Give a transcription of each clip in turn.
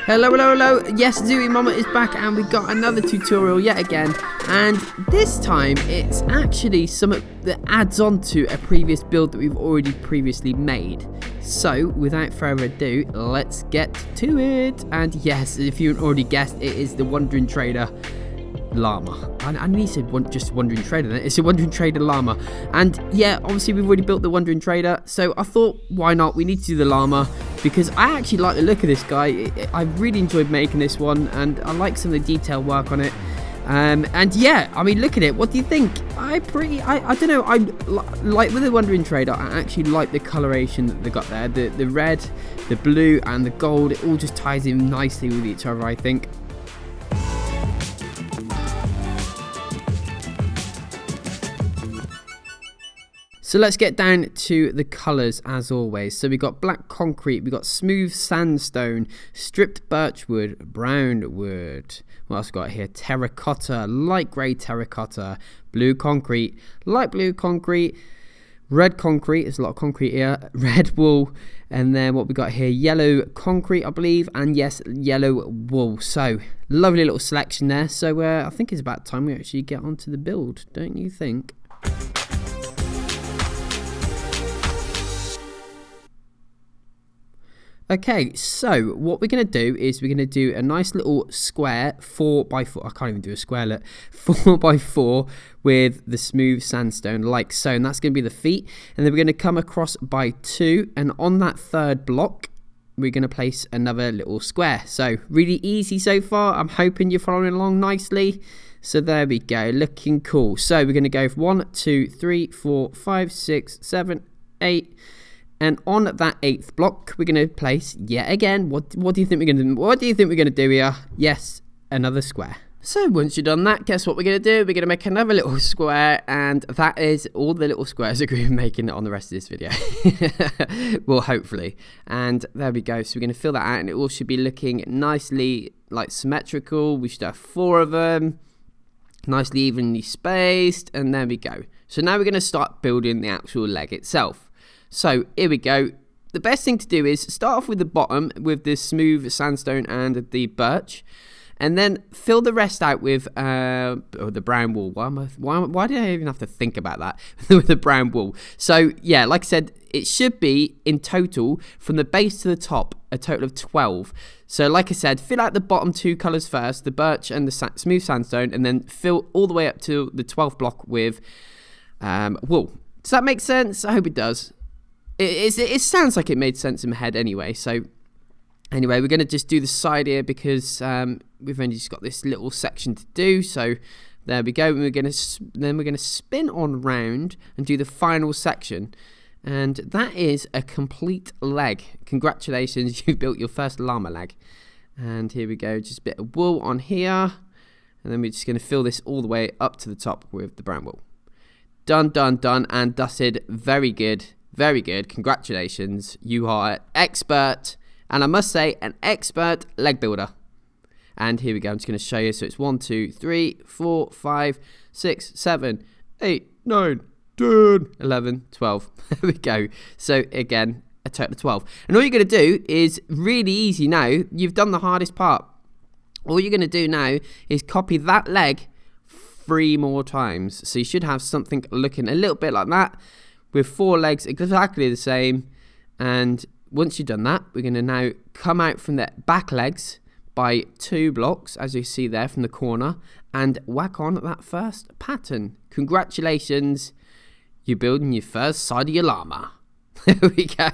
Hello, hello, hello. Yes, zu-wii-mama is back and we got another tutorial yet again. And this time it's actually something that adds on to a previous build that we've already previously made. So, without further ado, let's get to it. And yes, if you already guessed, it is the Wandering Trader Llama. I knew he said just Wandering Trader then. It's a Wandering Trader Llama. And yeah, obviously we've already built the Wandering Trader, so I thought, why not? We need to do the Llama because I actually like the look of this guy. I really enjoyed making this one, and I like some of the detail work on it. And yeah, I mean, look at it. What do you think? I don't know. I like with the Wandering Trader, I actually like the coloration that they got there. The red, the blue, and the gold. It all just ties in nicely with each other, I think. So let's get down to the colours as always. So we got black concrete, we got smooth sandstone, stripped birchwood, brown wood. What else we got here? Terracotta, light grey terracotta, blue concrete, light blue concrete, red concrete, there's a lot of concrete here, red wool, and then what we got here, yellow concrete I believe, and yes, yellow wool. So lovely little selection there. So I think it's about time we actually get onto the build, don't you think? Okay, so what we're going to do is we're going to do a nice little square 4x4. I can't even do a square, look. 4x4 with the smooth sandstone like so. And that's going to be the feet. And then we're going to come across by 2. And on that third block, we're going to place another little square. So really easy so far. I'm hoping you're following along nicely. So there we go, looking cool. So we're going to go for 1, 2, 3, 4, 5, 6, 7, 8. And on that 8th block, we're going to place yet again. What do you think we're going to do? What do you think we're going to do here? Yes, another square. So once you've done that, guess what we're going to do? We're going to make another little square, and that is all the little squares that we're making on the rest of this video. Well, hopefully. And there we go. So we're going to fill that out, and it all should be looking nicely like symmetrical. We should have 4 of them, nicely evenly spaced, and there we go. So now we're going to start building the actual leg itself. So here we go. The best thing to do is start off with the bottom with the smooth sandstone and the birch, and then fill the rest out with the brown wool. Why did I even have to think about that? With the brown wool. So yeah, like I said, it should be in total from the base to the top a total of 12. So like I said, fill out the bottom 2 colours first, the birch and the smooth sandstone, and then fill all the way up to the 12th block with wool. Does that make sense? I hope it does. It sounds like it made sense in my head anyway. So anyway, we're going to just do the side here because we've only just got this little section to do. So there we go. And we're going to spin on round and do the final section. And that is a complete leg. Congratulations, you've built your first llama leg. And here we go, just a bit of wool on here. And then we're just going to fill this all the way up to the top with the brown wool. Done, done, done, and dusted. Very good. Very good. Congratulations. You are an expert. And I must say, an expert leg builder. And here we go. I'm just going to show you. So it's 1, 2, 3, 4, 5, 6, 7, 8, 9, 10, 11, 12. There we go. So again, a total of 12. And all you're going to do is really easy now. You've done the hardest part. All you're going to do now is copy that leg 3 more times. So you should have something looking a little bit like that, with 4 legs exactly the same. And once you've done that, we're going to now come out from the back legs by 2 blocks, as you see there from the corner, and whack on that first pattern. Congratulations, you're building your first side of your llama. There we go.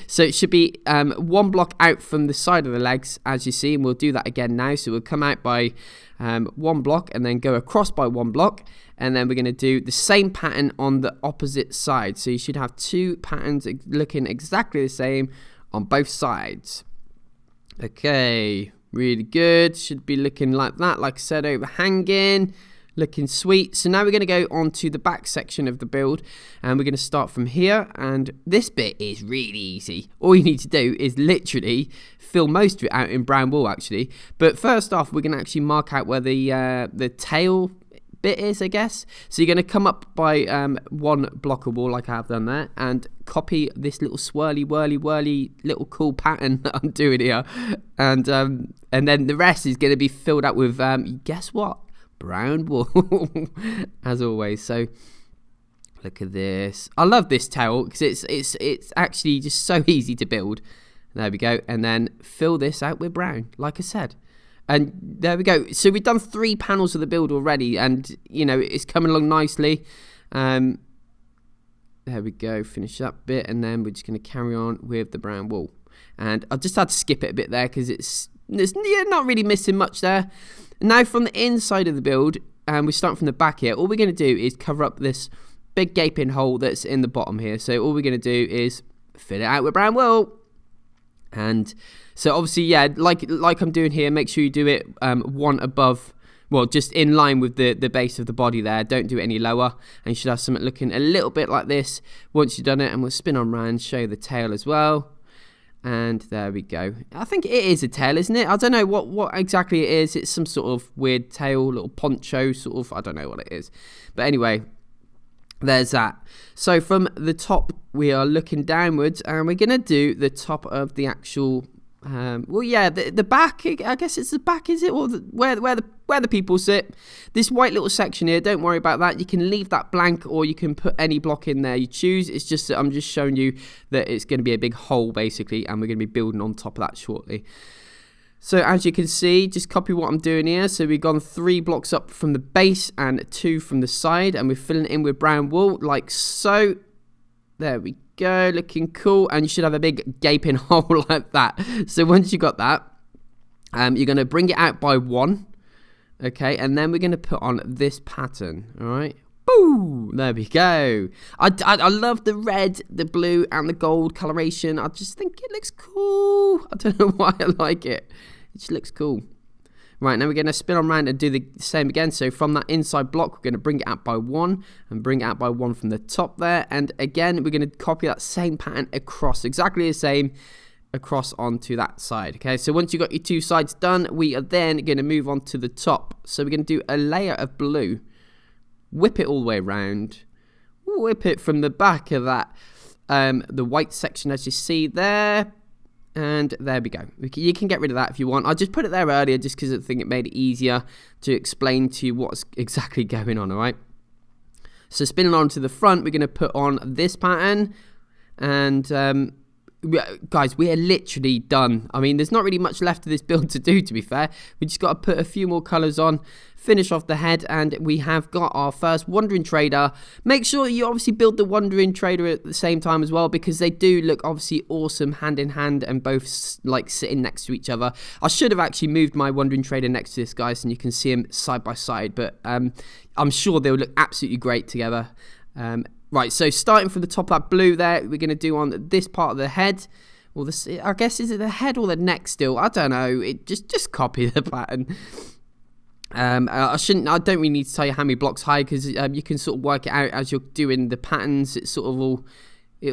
So it should be 1 block out from the side of the legs, as you see, and we'll do that again now. So we'll come out by 1 block and then go across by 1 block, and then we're going to do the same pattern on the opposite side. So you should have 2 patterns looking exactly the same on both sides. Okay, really good. Should be looking like that, like I said, overhanging. Looking sweet. So now we're going to go on to the back section of the build, and we're going to start from here, and this bit is really easy. All you need to do is literally fill most of it out in brown wool actually, but first off we're going to actually mark out where the tail bit is, I guess. So you're going to come up by one block of wall like I have done there, and copy this little swirly whirly little cool pattern that I'm doing here, and then the rest is going to be filled out with guess what, brown wool as always. So look at this. I love this tail because it's actually just so easy to build. There we go, and then fill this out with brown like I said. And there we go. So we've done 3 panels of the build already, and you know it's coming along nicely. There we go. Finish that bit, and then we're just going to carry on with the brown wool. And I just had to skip it a bit there because it's not really missing much there. Now from the inside of the build, and we're starting from the back here. All we're going to do is cover up this big gaping hole that's in the bottom here. So all we're going to do is fill it out with brown wool. And so obviously, yeah, like I'm doing here, make sure you do it one above, well, just in line with the base of the body there. Don't do it any lower. And you should have something looking a little bit like this once you've done it. And we'll spin on round, show you the tail as well. And there we go. I think it is a tail, isn't it? I don't know what exactly it is. It's some sort of weird tail, little poncho sort of. I don't know what it is. But anyway, there's that. So from the top, we are looking downwards, and we're going to do the top of the actual... well, yeah, the back. I guess it's the back, is it, or where the people sit? This white little section here. Don't worry about that. You can leave that blank, or you can put any block in there you choose. It's just that I'm just showing you that it's going to be a big hole basically, and we're going to be building on top of that shortly. So as you can see, just copy what I'm doing here. So we've gone 3 blocks up from the base and 2 from the side, and we're filling it in with brown wool like so. There we go, looking cool. And you should have a big gaping hole like that. So once you got that, you're going to bring it out by 1. Okay, and then we're going to put on this pattern. All right. Boo! There we go. I love the red, the blue, and the gold coloration. I just think it looks cool. I don't know why I like it. It just looks cool. Right, now we're going to spin on around and do the same again. So from that inside block, we're going to bring it out by 1 and bring it out by 1 from the top there. And again, we're going to copy that same pattern across, exactly the same, across onto that side. Okay, so once you've got your 2 sides done, we are then going to move on to the top. So we're going to do a layer of blue. Whip it all the way around. Whip it from the back of that, the white section as you see there. And there we go. You can get rid of that if you want. I just put it there earlier just because I think it made it easier to explain to you what's exactly going on, all right? So spinning on to the front, we're going to put on this pattern. And guys, we are literally done. I mean, there's not really much left of this build to do, to be fair. We just got to put a few more colours on, finish off the head, and we have got our first Wandering Trader. Make sure you obviously build the Wandering Trader at the same time as well, because they do look obviously awesome hand in hand and both like sitting next to each other. I should have actually moved my Wandering Trader next to this, guys, and you can see them side by side, but I'm sure they'll look absolutely great together. Right, so starting from the top of that blue there, we're going to do on this part of the head. Well, this, I guess, is it the head or the neck still? I don't know. It just copy the pattern. I don't really need to tell you how many blocks high, because you can sort of work it out as you're doing the patterns. It sort of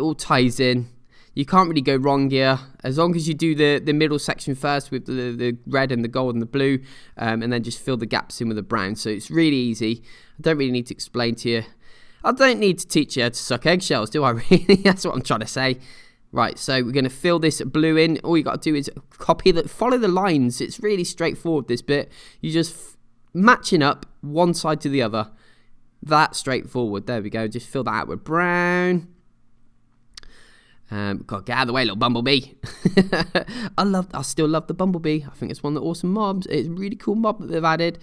all ties in. You can't really go wrong here, as long as you do the middle section first with the red and the gold and the blue, and then just fill the gaps in with the brown. So it's really easy. I don't really need to explain to you. I don't need to teach you how to suck eggshells, do I really? That's what I'm trying to say. Right, so we're going to fill this blue in. All you got to do is follow the lines. It's really straightforward, this bit. You just matching up one side to the other. That straightforward. There we go. Just fill that out with brown. Got to get out of the way, little bumblebee. I still love the bumblebee. I think it's one of the awesome mobs. It's a really cool mob that they've added.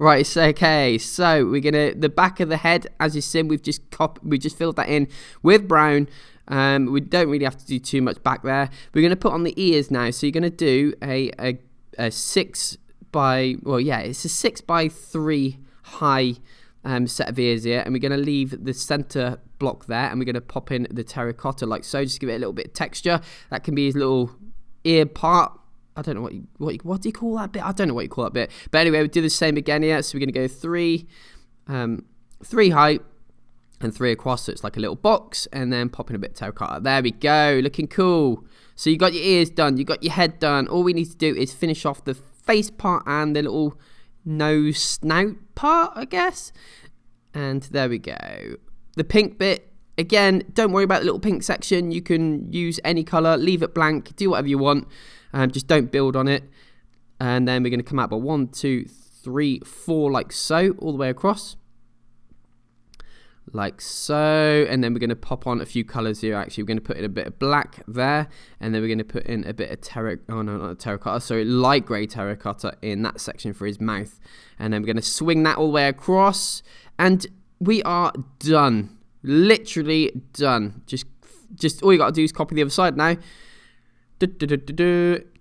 Right, so okay, so we're gonna the back of the head, as you see, we've just filled that in with brown. We don't really have to do too much back there. We're gonna put on the ears now. So you're gonna do a 6 by, well, yeah, it's a 6 by 3 high set of ears here, and we're going to leave the center block there, and we're going to pop in the terracotta like so, just give it a little bit of texture. That can be his little ear part. I don't know what do you call that bit? I don't know what you call that bit, but anyway, we'll do the same again here. So we're going to go 3 high and 3 across, so it's like a little box, and then pop in a bit of terracotta. There we go, looking cool. So you got your ears done, you got your head done. All we need to do is finish off the face part and the little nose snout part, I guess. And there we go. The pink bit, again, don't worry about the little pink section. You can use any colour, leave it blank, do whatever you want. Just don't build on it. And then we're going to come out by 1, 2, 3, 4 like so, all the way across. Like so. And then we're going to pop on a few colours here. Actually, we're going to put in a bit of black there. And then we're going to put in a bit of terracotta. Light grey terracotta in that section for his mouth. And then we're going to swing that all the way across. And we are done. Literally done. Just all you got to do is copy the other side now.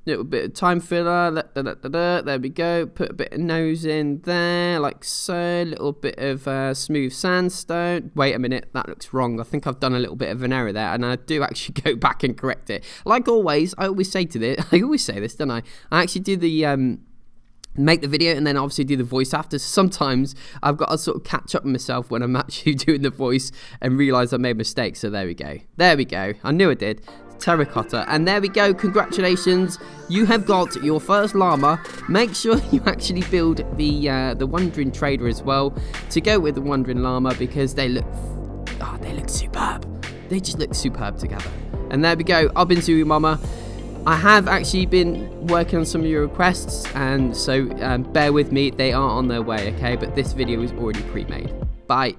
Little bit of time filler. There we go. Put a bit of nose in there, like so. Little bit of smooth sandstone. Wait a minute, that looks wrong. I think I've done a little bit of an error there, and I do actually go back and correct it. Like always, I always say this, don't I? I actually do the make the video and then obviously do the voice after. Sometimes I've got to sort of catch up with myself when I'm actually doing the voice and realise I made mistakes. So there we go. There we go. I knew I did. Terracotta. And there we go. Congratulations. You have got your first llama. Make sure you actually build the Wandering Trader as well to go with the Wandering Llama, because they look superb. They just look superb together. And there we go. I've been zu-wii-mama. I have actually been working on some of your requests, and so bear with me, they are on their way, okay? But this video is already pre-made. Bye.